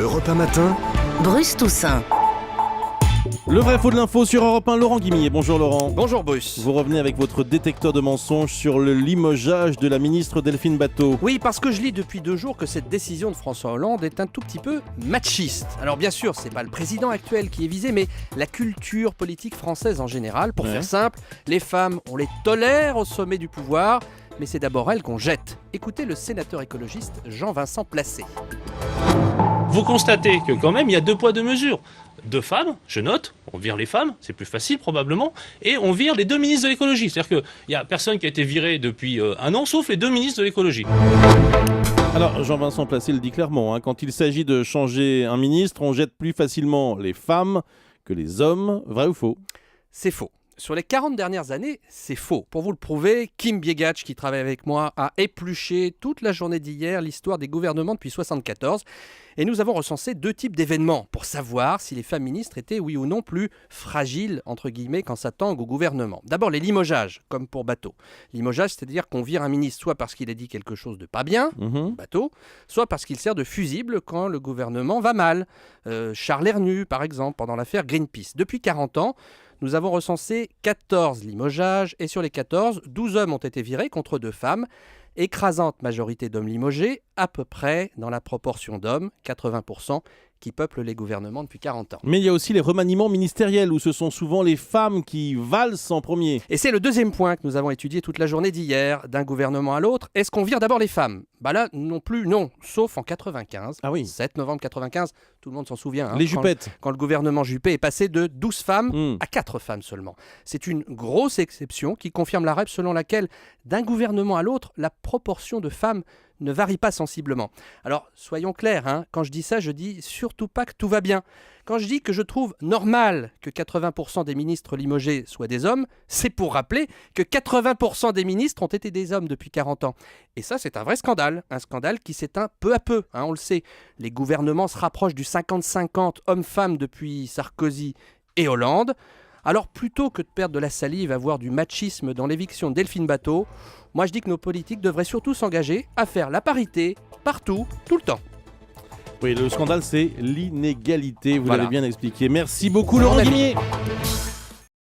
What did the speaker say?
Europe 1 matin, Bruce Toussaint. Le vrai faux de l'info sur Europe 1, Laurent Guimier. Bonjour Laurent. Bonjour Bruce. Vous revenez avec votre détecteur de mensonges sur le limogeage de la ministre Delphine Batho. Oui, parce que je lis depuis 2 jours que cette décision de François Hollande est un tout petit peu machiste. Alors bien sûr, c'est pas le président actuel qui est visé, mais la culture politique française en général. Pour faire simple, les femmes, on les tolère au sommet du pouvoir, mais c'est d'abord elles qu'on jette. Écoutez le sénateur écologiste Jean-Vincent Placé. Vous constatez que quand même il y a 2 poids 2 mesures. 2 femmes, je note, on vire les femmes, c'est plus facile probablement, et on vire les 2 ministres de l'écologie. C'est-à-dire qu'il n'y a personne qui a été viré depuis 1 an, sauf les 2 ministres de l'écologie. Alors Jean-Vincent Placé le dit clairement, quand il s'agit de changer un ministre, on jette plus facilement les femmes que les hommes. Vrai ou faux ? C'est faux. Sur les 40 dernières années, c'est faux. Pour vous le prouver, Kim Biegacz, qui travaille avec moi, a épluché toute la journée d'hier l'histoire des gouvernements depuis 1974. Et nous avons recensé 2 types d'événements pour savoir si les femmes ministres étaient, oui ou non, plus fragiles, entre guillemets, quand ça tangue au gouvernement. D'abord, les limogeages, comme pour Batho. Limogeage, c'est-à-dire qu'on vire un ministre soit parce qu'il a dit quelque chose de pas bien, Batho, soit parce qu'il sert de fusible quand le gouvernement va mal. Charles Hernu, par exemple, pendant l'affaire Greenpeace. Depuis 40 ans, nous avons recensé 14 limogeages et sur les 14, 12 hommes ont été virés contre 2 femmes. Écrasante majorité d'hommes limogés, à peu près dans la proportion d'hommes, 80%, qui peuplent les gouvernements depuis 40 ans. Mais il y a aussi les remaniements ministériels où ce sont souvent les femmes qui valsent en premier. Et c'est le deuxième point que nous avons étudié toute la journée d'hier, d'un gouvernement à l'autre. Est-ce qu'on vire d'abord les femmes ? Là, non plus, non. Sauf en 95, 7 novembre 95, tout le monde s'en souvient. Les Juppette. Quand le gouvernement Juppé est passé de 12 femmes à 4 femmes seulement. C'est une grosse exception qui confirme la règle selon laquelle, d'un gouvernement à l'autre, la proportion de femmes ne varie pas sensiblement. Alors, soyons clairs, quand je dis ça, je dis surtout pas que tout va bien. Quand je dis que je trouve normal que 80% des ministres limogés soient des hommes, c'est pour rappeler que 80% des ministres ont été des hommes depuis 40 ans. Et ça, c'est un vrai scandale. Un scandale qui s'éteint peu à peu, on le sait. Les gouvernements se rapprochent du 50-50 hommes-femmes depuis Sarkozy et Hollande. Alors, plutôt que de perdre de la salive à voir du machisme dans l'éviction de Delphine Batho, moi je dis que nos politiques devraient surtout s'engager à faire la parité partout, tout le temps. Oui, le scandale, c'est l'inégalité, vous l'avez bien expliqué. Merci beaucoup Laurent Guimier.